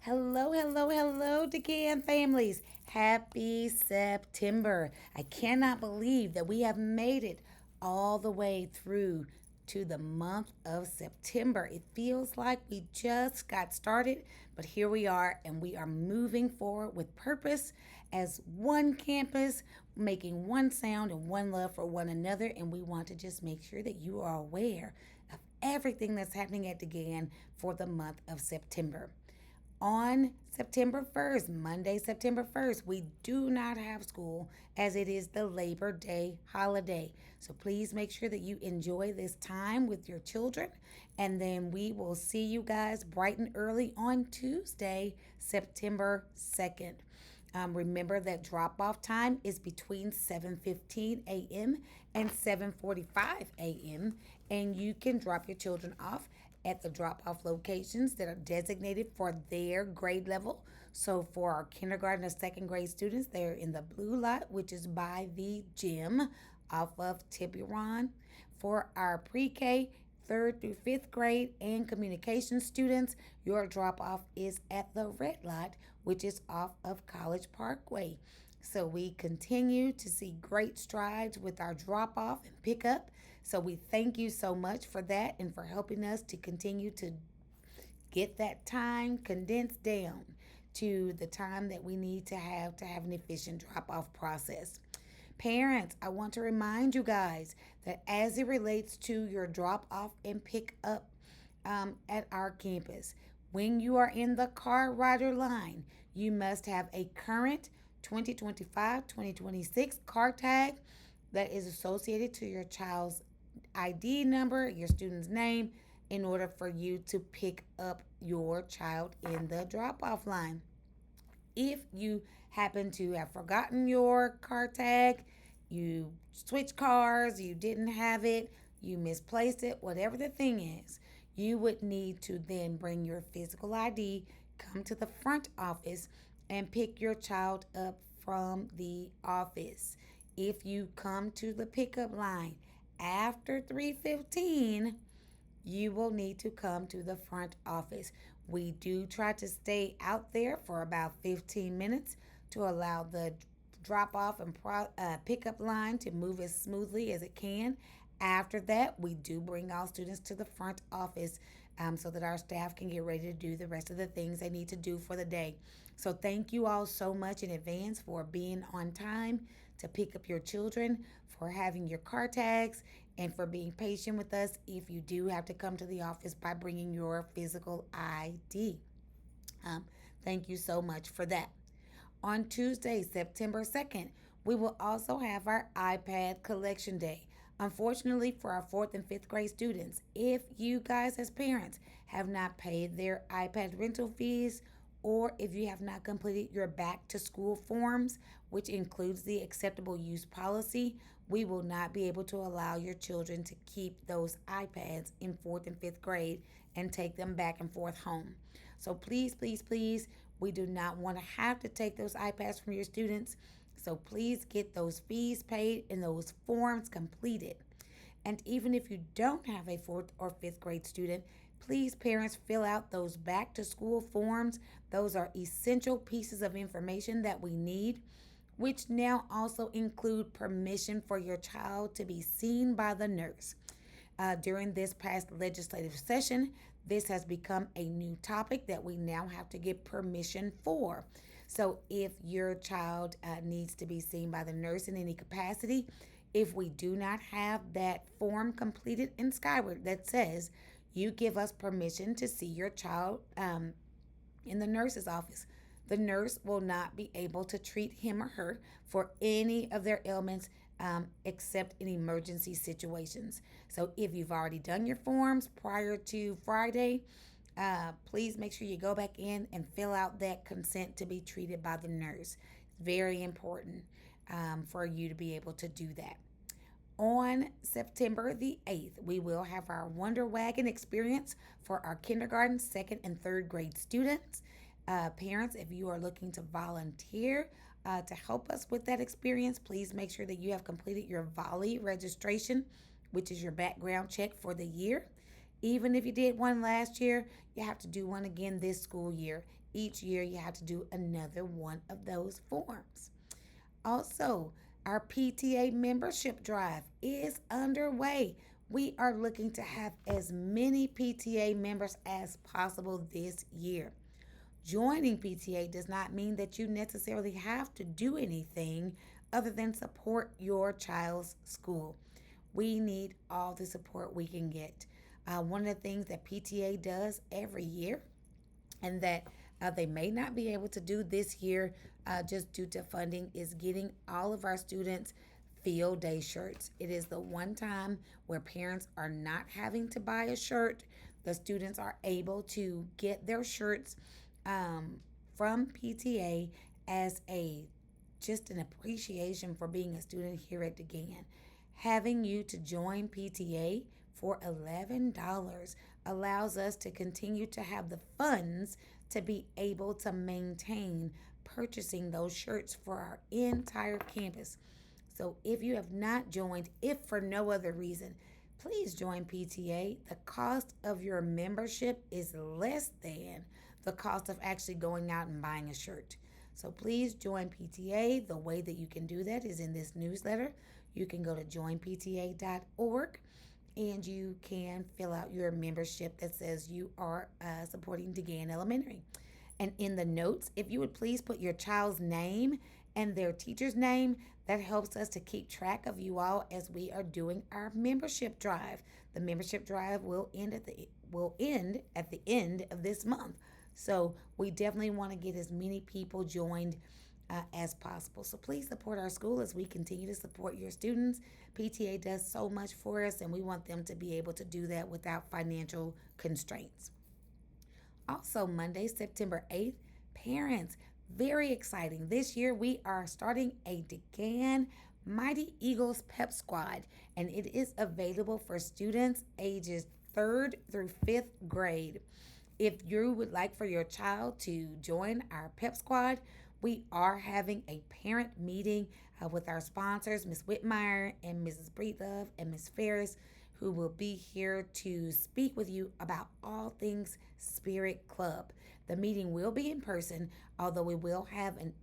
Hello, hello, hello, Degan families. Happy September. I cannot believe that we have made it all the way through to the month of September. It feels like we just got started, but here we are, and we are moving forward with purpose as one campus, making one sound and one love for one another. And we want to just make sure that you are aware of everything that's happening at Degan for the month of September. On September 1st, Monday, September 1st, we do not have school as it is the Labor Day holiday. So please make sure that you enjoy this time with your children. And then we will see you guys bright and early on Tuesday, September 2nd. Remember that drop off time is between 7:15 a.m. and 7:45 a.m. and you can drop your children off at the drop off locations that are designated for their grade level. So for our kindergarten and second grade students, they're in the blue lot, which is by the gym off of Tiburon. For our pre-K, third through fifth grade and communication students, your drop off is at the red lot, which is off of College Parkway. So we continue to see great strides with our drop off and pickup. So we thank you so much for that and for helping us to continue to get that time condensed down to the time that we need to have an efficient drop off process. Parents, I want to remind you guys that as it relates to your drop off and pick up at our campus, when you are in the car rider line, you must have a current 2025 2026 car tag that is associated to your child's ID number, your student's name, in order for you to pick up your child in the drop off line. If you happen to have forgotten your car tag, you switched cars, you didn't have it, you misplaced it, whatever the thing is, you would need to then bring your physical ID, come to the front office, and pick your child up from the office. If you come to the pickup line after 3:15, you will need to come to the front office. We do try to stay out there for about 15 minutes to allow the drop off and pickup line to move as smoothly as it can. After that, we do bring all students to the front office so that our staff can get ready to do the rest of the things they need to do for the day. So, thank you all so much in advance for being on time to pick up your children, for having your car tags, and for being patient with us if you do have to come to the office by bringing your physical ID. Um, thank you so much for that. On Tuesday, September 2nd, we will also have our iPad collection day. Unfortunately, for our fourth and fifth grade students, if you guys as parents have not paid their iPad rental fees, or if you have not completed your back to school forms, which includes the acceptable use policy, we will not be able to allow your children to keep those iPads in fourth and fifth grade and take them back and forth home. So please, please, please, we do not want to have to take those iPads from your students. So please get those fees paid and those forms completed. And even if you don't have a fourth or fifth grade student, please, parents, fill out those back to school forms. Those are essential pieces of information that we need, which now also include permission for your child to be seen by the nurse. During this past legislative session, this has become a new topic that we now have to get permission for. So, if your child needs to be seen by the nurse in any capacity, if we do not have that form completed in Skyward that says you give us permission to see your child in the nurse's office, the nurse will not be able to treat him or her for any of their ailments except in emergency situations. So if you've already done your forms prior to Friday, please make sure you go back in and fill out that consent to be treated by the nurse. It's very important for you to be able to do that. On September the 8th, we will have our Wonder Wagon experience for our kindergarten, second, and third grade students. Parents, if you are looking to volunteer to help us with that experience, please make sure that you have completed your Volley registration, which is your background check for the year. Even if you did one last year, you have to do one again this school year. Each year, you have to do another one of those forms. Also, our PTA membership drive is underway. We are looking to have as many PTA members as possible this year. Joining PTA does not mean that you necessarily have to do anything other than support your child's school. We need all the support we can get. One of the things that PTA does every year and that they may not be able to do this year just due to funding is getting all of our students field day shirts. It is the one time where parents are not having to buy a shirt. The students are able to get their shirts um, from PTA as a just an appreciation for being a student here at Degan. Having you to join PTA for $11 allows us to continue to have the funds to be able to maintain purchasing those shirts for our entire campus. So if you have not joined, if for no other reason, please join PTA. The cost of your membership is less than the cost of actually going out and buying a shirt. So please join PTA. The way that you can do that is in this newsletter. You can go to joinpta.org and you can fill out your membership that says you are supporting Degan Elementary. And in the notes, if you would please put your child's name and their teacher's name, that helps us to keep track of you all as we are doing our membership drive. The membership drive will end at the end of this month. So we definitely want to get as many people joined as possible. So please support our school as we continue to support your students. PTA does so much for us, and we want them to be able to do that without financial constraints. Also, Monday, September 8th, parents, very exciting. This year, we are starting a Degan Mighty Eagles Pep Squad, and it is available for students ages 3rd through 5th grade. If you would like for your child to join our Pep Squad, we are having a parent meeting with our sponsors, Ms. Whitmire and Mrs. Breedlove and Ms. Ferris, who will be here to speak with you about all things Spirit Club. The meeting will be in person, although we will have an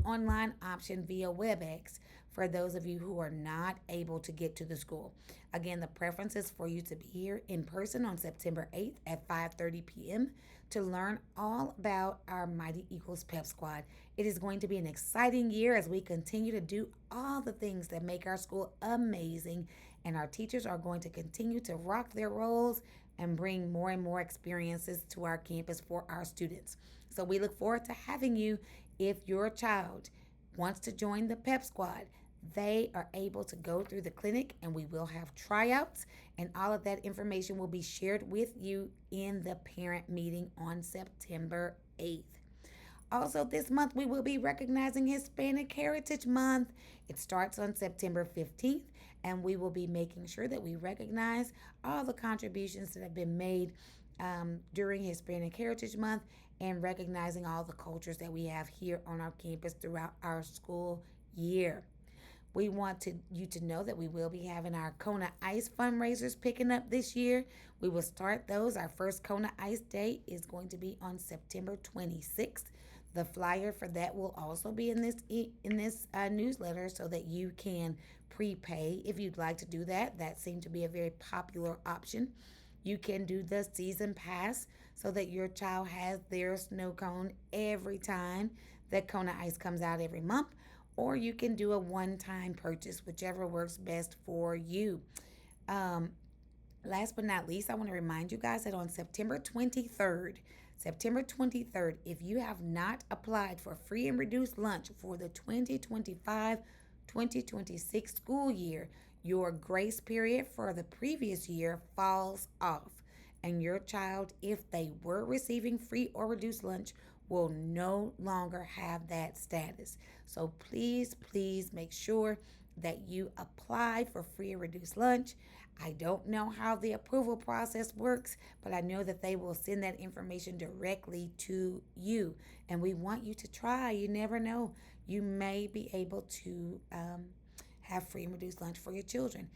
online option via WebEx for those of you who are not able to get to the school. Again, the preference is for you to be here in person on September 8th at 5:30 p.m. to learn all about our Mighty Eagles Pep Squad. It is going to be an exciting year as we continue to do all the things that make our school amazing, and our teachers are going to continue to rock their roles and bring more and more experiences to our campus for our students. So we look forward to having you. If your child wants to join the Pep Squad, they are able to go through the clinic and we will have tryouts, and all of that information will be shared with you in the parent meeting on September 8th. Also, this month we will be recognizing Hispanic Heritage Month. It starts on September 15th, and we will be making sure that we recognize all the contributions that have been made during Hispanic Heritage Month and recognizing all the cultures that we have here on our campus throughout our school year. We want you to know that we will be having our Kona Ice fundraisers picking up this year. We will start those. Our first Kona Ice Day is going to be on September 26th. The flyer for that will also be in this newsletter so that you can prepay if you'd like to do that. That seemed to be a very popular option. You can do the season pass so that your child has their snow cone every time that Kona Ice comes out every month, or you can do a one-time purchase, whichever works best for you. Last but not least, I want to remind you guys that on September 23rd, if you have not applied for free and reduced lunch for the 2025-2026 school year, your grace period for the previous year falls off, and your child, if they were receiving free or reduced lunch, will no longer have that status. So please make sure that you apply for free or reduced lunch. I don't know how the approval process works, but I know that they will send that information directly to you. And we want you to try. You never know. You may be able to have free and reduced lunch for your children.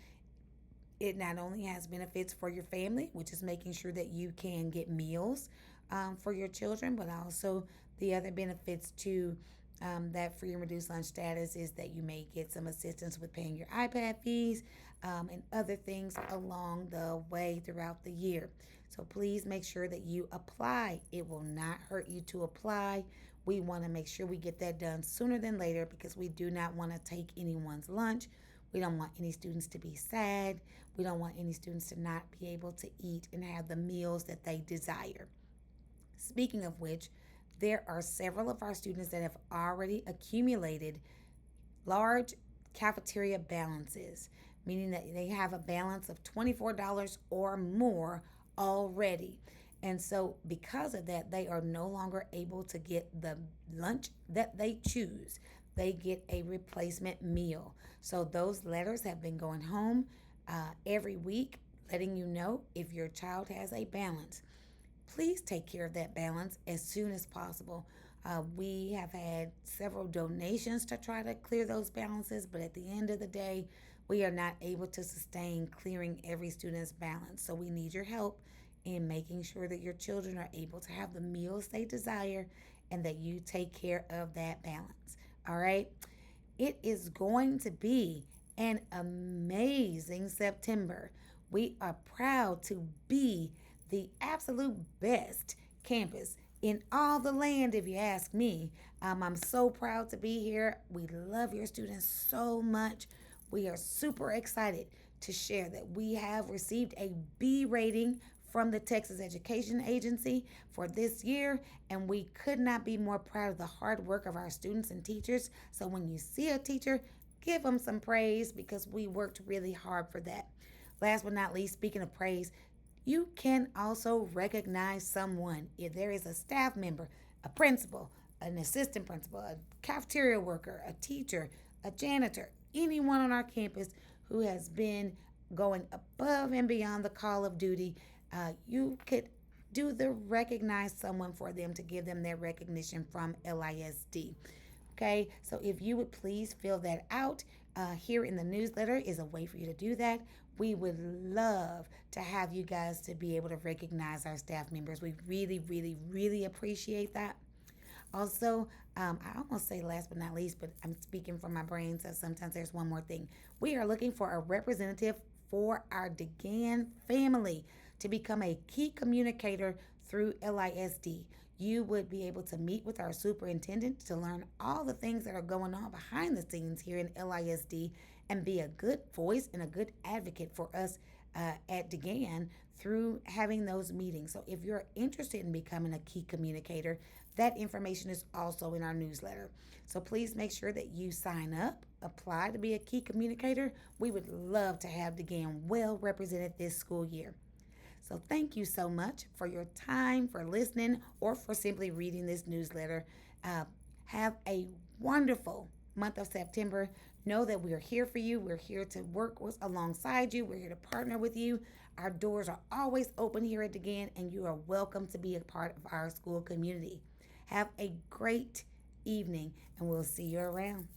It not only has benefits for your family, which is making sure that you can get meals for your children, but also the other benefits to that free and reduced lunch status is that you may get some assistance with paying your iPad fees and other things along the way throughout the year. So please make sure that you apply. It will not hurt you to apply. We want to make sure we get that done sooner than later because we do not want to take anyone's lunch. We don't want any students to be sad. We don't want any students to not be able to eat and have the meals that they desire. Speaking of which, there are several of our students that have already accumulated large cafeteria balances, meaning that they have a balance of $24 or more already. And so, because of that, they are no longer able to get the lunch that they choose. They get a replacement meal. So, those letters have been going home every week, letting you know if your child has a balance. Please take care of that balance as soon as possible. We have had several donations to try to clear those balances, but at the end of the day, we are not able to sustain clearing every student's balance. So we need your help in making sure that your children are able to have the meals they desire and that you take care of that balance. All right? It is going to be an amazing September. We are proud to be the absolute best campus in all the land, if you ask me. I'm so proud to be here. We love your students so much. We are super excited to share that we have received a B rating from the Texas Education Agency for this year, and we could not be more proud of the hard work of our students and teachers. So when you see a teacher, give them some praise because we worked really hard for that. Last but not least, speaking of praise, you can also recognize someone. If there is a staff member, a principal, an assistant principal, a cafeteria worker, a teacher, a janitor, anyone on our campus who has been going above and beyond the call of duty, you could do the recognize someone for them to give them their recognition from LISD. Okay, so if you would please fill that out, here in the newsletter is a way for you to do that. We would love to have you guys to be able to recognize our staff members. We really, really, really appreciate that. Also, I almost say last but not least, but I'm speaking from my brain, so sometimes there's one more thing. We are looking for a representative for our Degan family to become a key communicator through LISD. You would be able to meet with our superintendent to learn all the things that are going on behind the scenes here in LISD and be a good voice and a good advocate for us at Degan through having those meetings. So if you're interested in becoming a key communicator, that information is also in our newsletter. So please make sure that you sign up, apply to be a key communicator. We would love to have Degan well represented this school year. So thank you so much for your time, for listening, or for simply reading this newsletter. Have a wonderful month of September. Know that we are here for you. We're here to work alongside you. We're here to partner with you. Our doors are always open here at Degan, and you are welcome to be a part of our school community. Have a great evening, and we'll see you around.